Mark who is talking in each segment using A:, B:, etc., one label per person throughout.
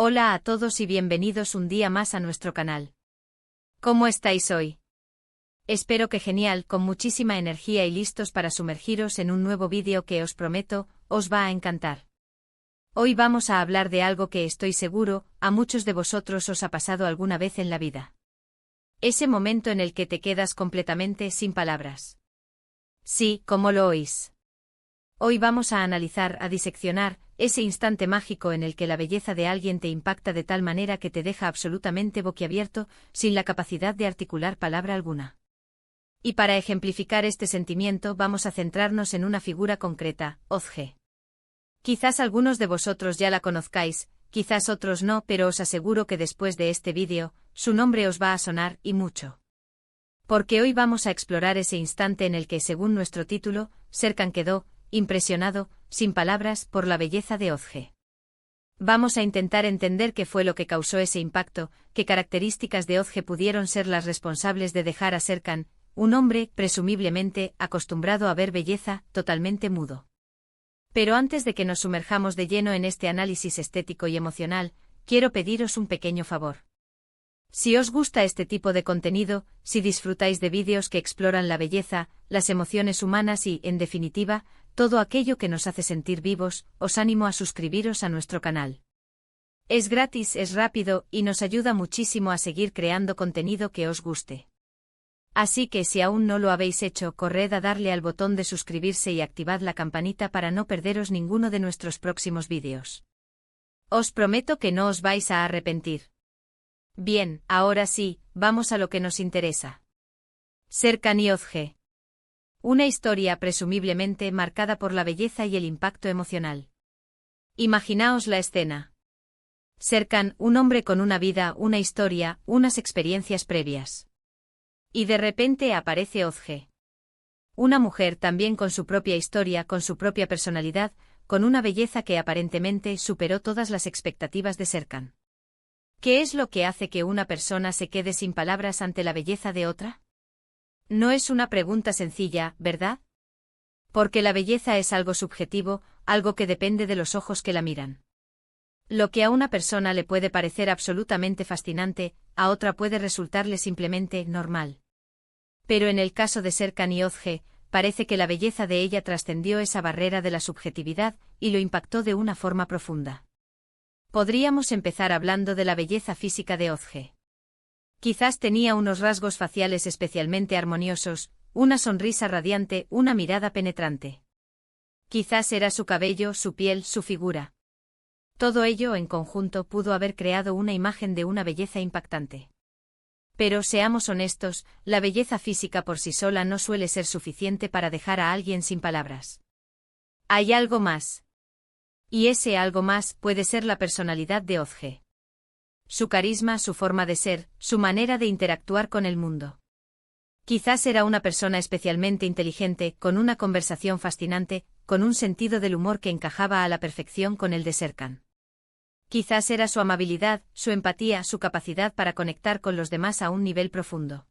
A: Hola a todos y bienvenidos un día más a nuestro canal. ¿Cómo estáis hoy? Espero que genial, con muchísima energía y listos para sumergiros en un nuevo vídeo que os prometo, os va a encantar. Hoy vamos a hablar de algo que estoy seguro, a muchos de vosotros os ha pasado alguna vez en la vida. Ese momento en el que te quedas completamente sin palabras. Sí, como lo oís. Hoy vamos a analizar, a diseccionar, ese instante mágico en el que la belleza de alguien te impacta de tal manera que te deja absolutamente boquiabierto, sin la capacidad de articular palabra alguna. Y para ejemplificar este sentimiento vamos a centrarnos en una figura concreta, Ozge. Quizás algunos de vosotros ya la conozcáis, quizás otros no, pero os aseguro que después de este vídeo, su nombre os va a sonar, y mucho. Porque hoy vamos a explorar ese instante en el que, según nuestro título, Serkan quedó impresionado, sin palabras, por la belleza de Ozge. Vamos a intentar entender qué fue lo que causó ese impacto, qué características de Ozge pudieron ser las responsables de dejar a Serkan, un hombre, presumiblemente, acostumbrado a ver belleza, totalmente mudo. Pero antes de que nos sumerjamos de lleno en este análisis estético y emocional, quiero pediros un pequeño favor. Si os gusta este tipo de contenido, si disfrutáis de vídeos que exploran la belleza, las emociones humanas y, en definitiva, todo aquello que nos hace sentir vivos, os animo a suscribiros a nuestro canal. Es gratis, es rápido, y nos ayuda muchísimo a seguir creando contenido que os guste. Así que si aún no lo habéis hecho, corred a darle al botón de suscribirse y activad la campanita para no perderos ninguno de nuestros próximos vídeos. Os prometo que no os vais a arrepentir. Bien, ahora sí, vamos a lo que nos interesa. Serkan y Ozge. Una historia presumiblemente marcada por la belleza y el impacto emocional. Imaginaos la escena. Serkan, un hombre con una vida, una historia, unas experiencias previas. Y de repente aparece Ozge. Una mujer también con su propia historia, con su propia personalidad, con una belleza que aparentemente superó todas las expectativas de Serkan. ¿Qué es lo que hace que una persona se quede sin palabras ante la belleza de otra? No es una pregunta sencilla, ¿verdad? Porque la belleza es algo subjetivo, algo que depende de los ojos que la miran. Lo que a una persona le puede parecer absolutamente fascinante, a otra puede resultarle simplemente normal. Pero en el caso de Serkan y Ozge, parece que la belleza de ella trascendió esa barrera de la subjetividad y lo impactó de una forma profunda. Podríamos empezar hablando de la belleza física de Ozge. Quizás tenía unos rasgos faciales especialmente armoniosos, una sonrisa radiante, una mirada penetrante. Quizás era su cabello, su piel, su figura. Todo ello en conjunto pudo haber creado una imagen de una belleza impactante. Pero seamos honestos, la belleza física por sí sola no suele ser suficiente para dejar a alguien sin palabras. Hay algo más. Y ese algo más puede ser la personalidad de Ozge. Su carisma, su forma de ser, su manera de interactuar con el mundo. Quizás era una persona especialmente inteligente, con una conversación fascinante, con un sentido del humor que encajaba a la perfección con el de Serkan. Quizás era su amabilidad, su empatía, su capacidad para conectar con los demás a un nivel profundo.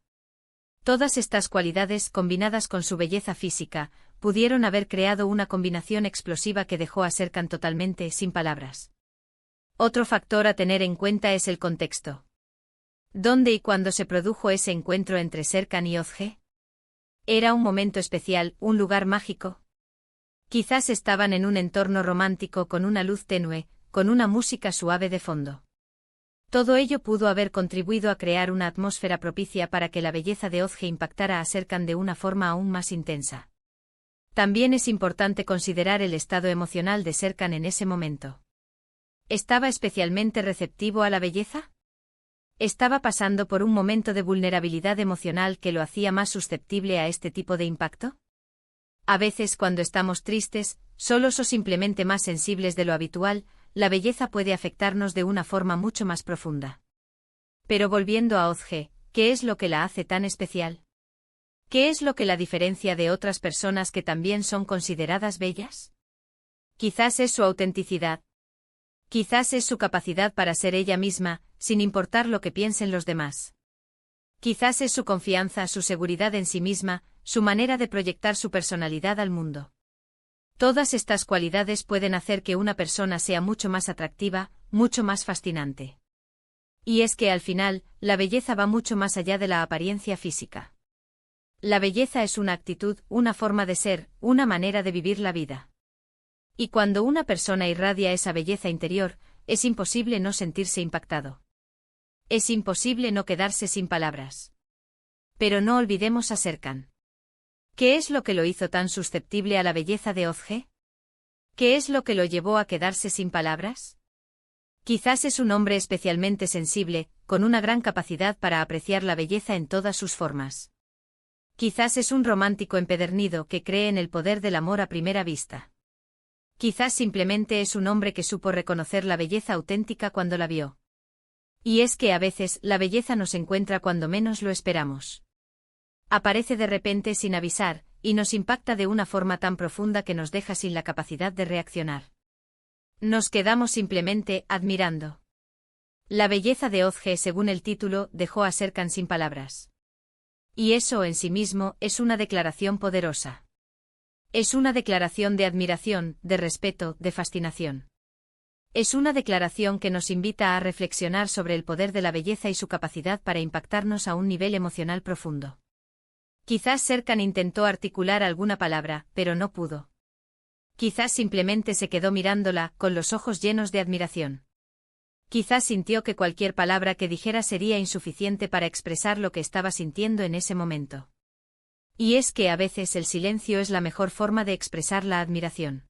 A: Todas estas cualidades, combinadas con su belleza física, pudieron haber creado una combinación explosiva que dejó a Serkan totalmente sin palabras. Otro factor a tener en cuenta es el contexto. ¿Dónde y cuándo se produjo ese encuentro entre Serkan y Ozge? ¿Era un momento especial, un lugar mágico? Quizás estaban en un entorno romántico con una luz tenue, con una música suave de fondo. Todo ello pudo haber contribuido a crear una atmósfera propicia para que la belleza de Ozge impactara a Serkan de una forma aún más intensa. También es importante considerar el estado emocional de Serkan en ese momento. ¿Estaba especialmente receptivo a la belleza? ¿Estaba pasando por un momento de vulnerabilidad emocional que lo hacía más susceptible a este tipo de impacto? A veces cuando estamos tristes, solos o simplemente más sensibles de lo habitual, la belleza puede afectarnos de una forma mucho más profunda. Pero volviendo a Ozge, ¿qué es lo que la hace tan especial? ¿Qué es lo que la diferencia de otras personas que también son consideradas bellas? Quizás es su autenticidad. Quizás es su capacidad para ser ella misma, sin importar lo que piensen los demás. Quizás es su confianza, su seguridad en sí misma, su manera de proyectar su personalidad al mundo. Todas estas cualidades pueden hacer que una persona sea mucho más atractiva, mucho más fascinante. Y es que al final, la belleza va mucho más allá de la apariencia física. La belleza es una actitud, una forma de ser, una manera de vivir la vida. Y cuando una persona irradia esa belleza interior, es imposible no sentirse impactado. Es imposible no quedarse sin palabras. Pero no olvidemos a Serkan. ¿Qué es lo que lo hizo tan susceptible a la belleza de Özge? ¿Qué es lo que lo llevó a quedarse sin palabras? Quizás es un hombre especialmente sensible, con una gran capacidad para apreciar la belleza en todas sus formas. Quizás es un romántico empedernido que cree en el poder del amor a primera vista. Quizás simplemente es un hombre que supo reconocer la belleza auténtica cuando la vio. Y es que a veces la belleza nos encuentra cuando menos lo esperamos. Aparece de repente sin avisar, y nos impacta de una forma tan profunda que nos deja sin la capacidad de reaccionar. Nos quedamos simplemente admirando. La belleza de Özge, según el título, dejó a Serkan sin palabras. Y eso en sí mismo es una declaración poderosa. Es una declaración de admiración, de respeto, de fascinación. Es una declaración que nos invita a reflexionar sobre el poder de la belleza y su capacidad para impactarnos a un nivel emocional profundo. Quizás Serkan intentó articular alguna palabra, pero no pudo. Quizás simplemente se quedó mirándola, con los ojos llenos de admiración. Quizás sintió que cualquier palabra que dijera sería insuficiente para expresar lo que estaba sintiendo en ese momento. Y es que a veces el silencio es la mejor forma de expresar la admiración.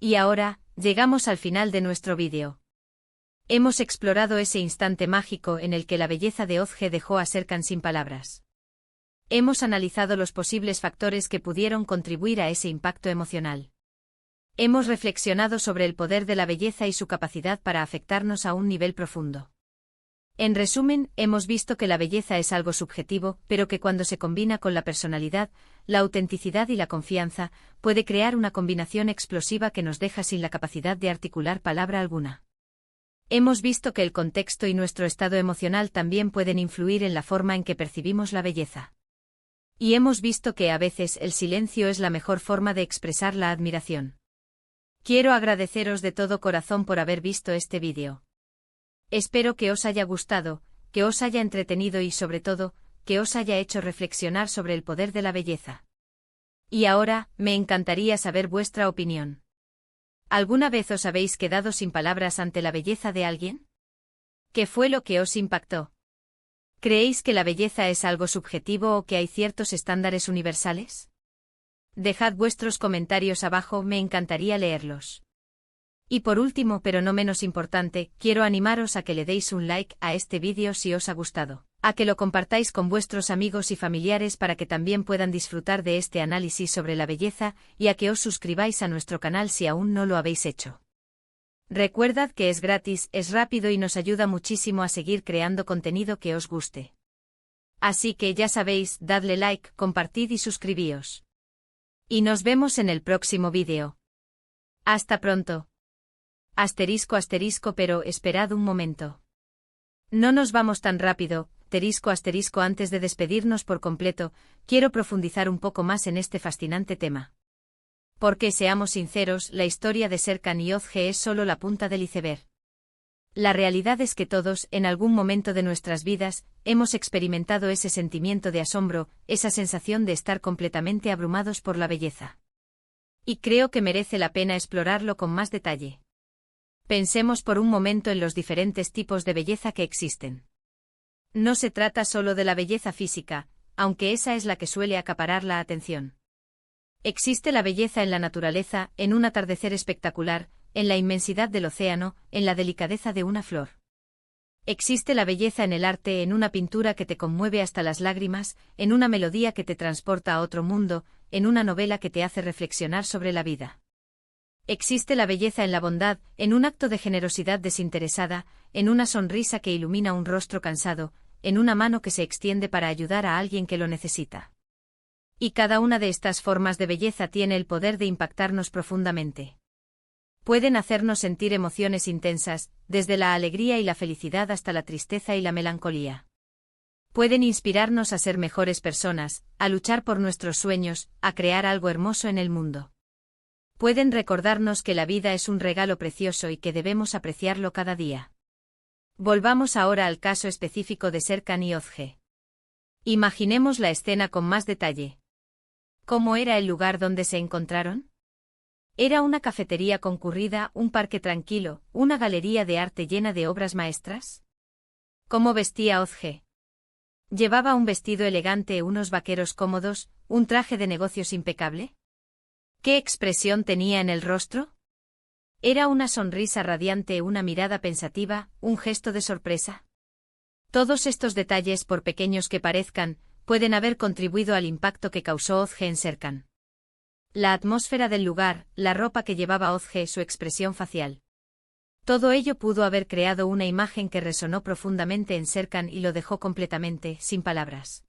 A: Y ahora, llegamos al final de nuestro vídeo. Hemos explorado ese instante mágico en el que la belleza de Özge dejó a Serkan sin palabras. Hemos analizado los posibles factores que pudieron contribuir a ese impacto emocional. Hemos reflexionado sobre el poder de la belleza y su capacidad para afectarnos a un nivel profundo. En resumen, hemos visto que la belleza es algo subjetivo, pero que cuando se combina con la personalidad, la autenticidad y la confianza, puede crear una combinación explosiva que nos deja sin la capacidad de articular palabra alguna. Hemos visto que el contexto y nuestro estado emocional también pueden influir en la forma en que percibimos la belleza. Y hemos visto que a veces el silencio es la mejor forma de expresar la admiración. Quiero agradeceros de todo corazón por haber visto este vídeo. Espero que os haya gustado, que os haya entretenido y sobre todo, que os haya hecho reflexionar sobre el poder de la belleza. Y ahora, me encantaría saber vuestra opinión. ¿Alguna vez os habéis quedado sin palabras ante la belleza de alguien? ¿Qué fue lo que os impactó? ¿Creéis que la belleza es algo subjetivo o que hay ciertos estándares universales? Dejad vuestros comentarios abajo, me encantaría leerlos. Y por último, pero no menos importante, quiero animaros a que le deis un like a este vídeo si os ha gustado, a que lo compartáis con vuestros amigos y familiares para que también puedan disfrutar de este análisis sobre la belleza, y a que os suscribáis a nuestro canal si aún no lo habéis hecho. Recuerdad que es gratis, es rápido y nos ayuda muchísimo a seguir creando contenido que os guste. Así que ya sabéis, dadle like, compartid y suscribíos. Y nos vemos en el próximo vídeo. Hasta pronto. Asterisco asterisco, pero esperad un momento. No nos vamos tan rápido, asterisco asterisco, antes de despedirnos por completo, quiero profundizar un poco más en este fascinante tema. Porque seamos sinceros, la historia de Serkan y Özge es solo la punta del iceberg. La realidad es que todos, en algún momento de nuestras vidas, hemos experimentado ese sentimiento de asombro, esa sensación de estar completamente abrumados por la belleza. Y creo que merece la pena explorarlo con más detalle. Pensemos por un momento en los diferentes tipos de belleza que existen. No se trata solo de la belleza física, aunque esa es la que suele acaparar la atención. Existe la belleza en la naturaleza, en un atardecer espectacular, en la inmensidad del océano, en la delicadeza de una flor. Existe la belleza en el arte, en una pintura que te conmueve hasta las lágrimas, en una melodía que te transporta a otro mundo, en una novela que te hace reflexionar sobre la vida. Existe la belleza en la bondad, en un acto de generosidad desinteresada, en una sonrisa que ilumina un rostro cansado, en una mano que se extiende para ayudar a alguien que lo necesita. Y cada una de estas formas de belleza tiene el poder de impactarnos profundamente. Pueden hacernos sentir emociones intensas, desde la alegría y la felicidad hasta la tristeza y la melancolía. Pueden inspirarnos a ser mejores personas, a luchar por nuestros sueños, a crear algo hermoso en el mundo. pueden recordarnos que la vida es un regalo precioso y que debemos apreciarlo cada día. Volvamos ahora al caso específico de Serkan y Özge. Imaginemos la escena con más detalle. ¿Cómo era el lugar donde se encontraron? ¿Era una cafetería concurrida, un parque tranquilo, una galería de arte llena de obras maestras? ¿Cómo vestía Özge? ¿Llevaba un vestido elegante, unos vaqueros cómodos, un traje de negocios impecable? ¿Qué expresión tenía en el rostro? ¿Era una sonrisa radiante, una mirada pensativa, un gesto de sorpresa? Todos estos detalles, por pequeños que parezcan, pueden haber contribuido al impacto que causó Özge en Serkan. La atmósfera del lugar, la ropa que llevaba Özge, su expresión facial. Todo ello pudo haber creado una imagen que resonó profundamente en Serkan y lo dejó completamente, sin palabras.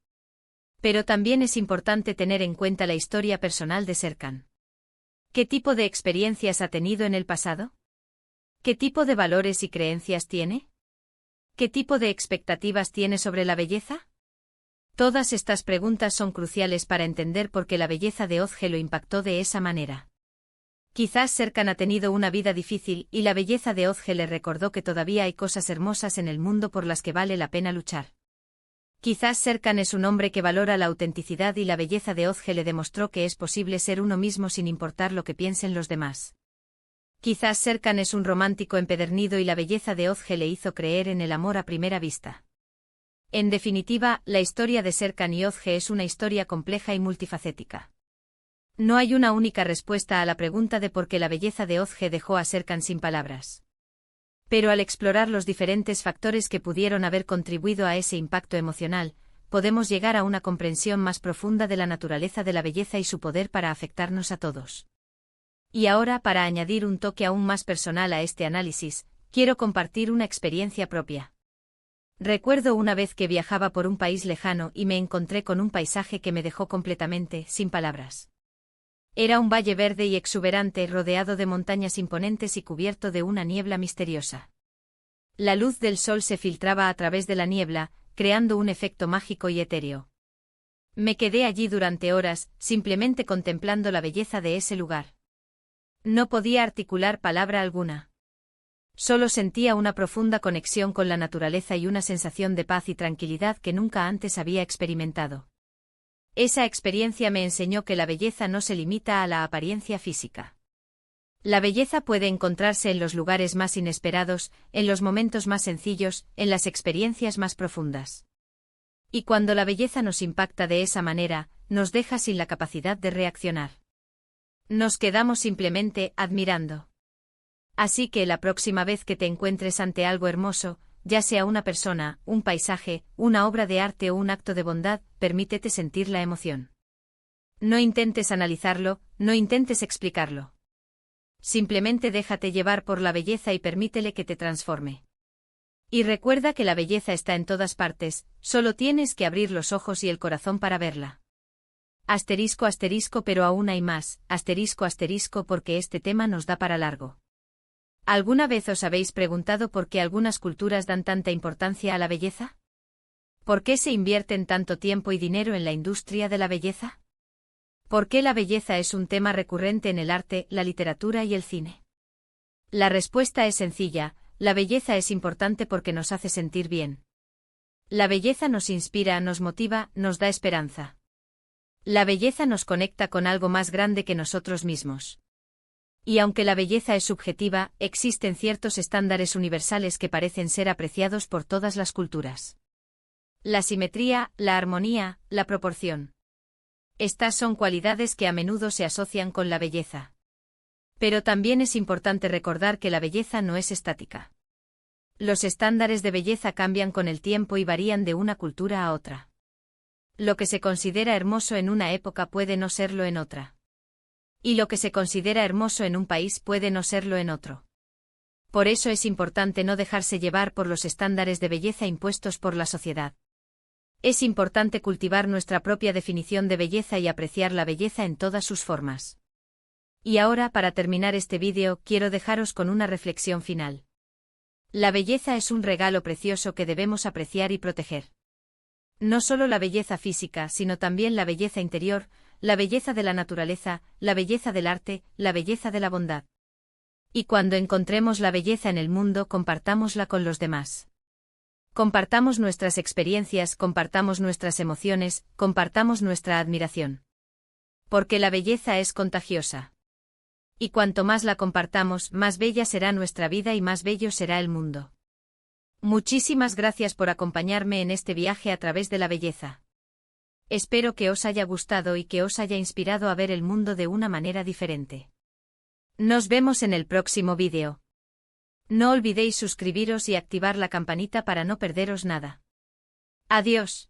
A: Pero también es importante tener en cuenta la historia personal de Serkan. ¿Qué tipo de experiencias ha tenido en el pasado? ¿Qué tipo de valores y creencias tiene? ¿Qué tipo de expectativas tiene sobre la belleza? Todas estas preguntas son cruciales para entender por qué la belleza de Özge lo impactó de esa manera. Quizás Serkan ha tenido una vida difícil y la belleza de Özge le recordó que todavía hay cosas hermosas en el mundo por las que vale la pena luchar. Quizás Serkan es un hombre que valora la autenticidad y la belleza de Özge le demostró que es posible ser uno mismo sin importar lo que piensen los demás. Quizás Serkan es un romántico empedernido y la belleza de Özge le hizo creer en el amor a primera vista. En definitiva, la historia de Serkan y Özge es una historia compleja y multifacética. No hay una única respuesta a la pregunta de por qué la belleza de Özge dejó a Serkan sin palabras. Pero al explorar los diferentes factores que pudieron haber contribuido a ese impacto emocional, podemos llegar a una comprensión más profunda de la naturaleza de la belleza y su poder para afectarnos a todos. Y ahora, para añadir un toque aún más personal a este análisis, quiero compartir una experiencia propia. Recuerdo una vez que viajaba por un país lejano y me encontré con un paisaje que me dejó completamente sin palabras. Era un valle verde y exuberante rodeado de montañas imponentes y cubierto de una niebla misteriosa. La luz del sol se filtraba a través de la niebla, creando un efecto mágico y etéreo. Me quedé allí durante horas, simplemente contemplando la belleza de ese lugar. No podía articular palabra alguna. Solo sentía una profunda conexión con la naturaleza y una sensación de paz y tranquilidad que nunca antes había experimentado. Esa experiencia me enseñó que la belleza no se limita a la apariencia física. La belleza puede encontrarse en los lugares más inesperados, en los momentos más sencillos, en las experiencias más profundas. Y cuando la belleza nos impacta de esa manera, nos deja sin la capacidad de reaccionar. Nos quedamos simplemente admirando. Así que la próxima vez que te encuentres ante algo hermoso, ya sea una persona, un paisaje, una obra de arte o un acto de bondad, permítete sentir la emoción. No intentes analizarlo, no intentes explicarlo. Simplemente déjate llevar por la belleza y permítele que te transforme. Y recuerda que la belleza está en todas partes, solo tienes que abrir los ojos y el corazón para verla. Asterisco asterisco, pero aún hay más, asterisco asterisco, porque este tema nos da para largo. ¿Alguna vez os habéis preguntado por qué algunas culturas dan tanta importancia a la belleza? ¿Por qué se invierten tanto tiempo y dinero en la industria de la belleza? ¿Por qué la belleza es un tema recurrente en el arte, la literatura y el cine? La respuesta es sencilla: la belleza es importante porque nos hace sentir bien. La belleza nos inspira, nos motiva, nos da esperanza. La belleza nos conecta con algo más grande que nosotros mismos. Y aunque la belleza es subjetiva, existen ciertos estándares universales que parecen ser apreciados por todas las culturas. La simetría, la armonía, la proporción. Estas son cualidades que a menudo se asocian con la belleza. Pero también es importante recordar que la belleza no es estática. Los estándares de belleza cambian con el tiempo y varían de una cultura a otra. Lo que se considera hermoso en una época puede no serlo en otra. Y lo que se considera hermoso en un país puede no serlo en otro. Por eso es importante no dejarse llevar por los estándares de belleza impuestos por la sociedad. Es importante cultivar nuestra propia definición de belleza y apreciar la belleza en todas sus formas. Y ahora, para terminar este vídeo, quiero dejaros con una reflexión final. La belleza es un regalo precioso que debemos apreciar y proteger. No solo la belleza física, sino también la belleza interior, la belleza de la naturaleza, la belleza del arte, la belleza de la bondad. Y cuando encontremos la belleza en el mundo, compartámosla con los demás. Compartamos nuestras experiencias, compartamos nuestras emociones, compartamos nuestra admiración. Porque la belleza es contagiosa. Y cuanto más la compartamos, más bella será nuestra vida y más bello será el mundo. Muchísimas gracias por acompañarme en este viaje a través de la belleza. Espero que os haya gustado y que os haya inspirado a ver el mundo de una manera diferente. Nos vemos en el próximo vídeo. No olvidéis suscribiros y activar la campanita para no perderos nada. Adiós.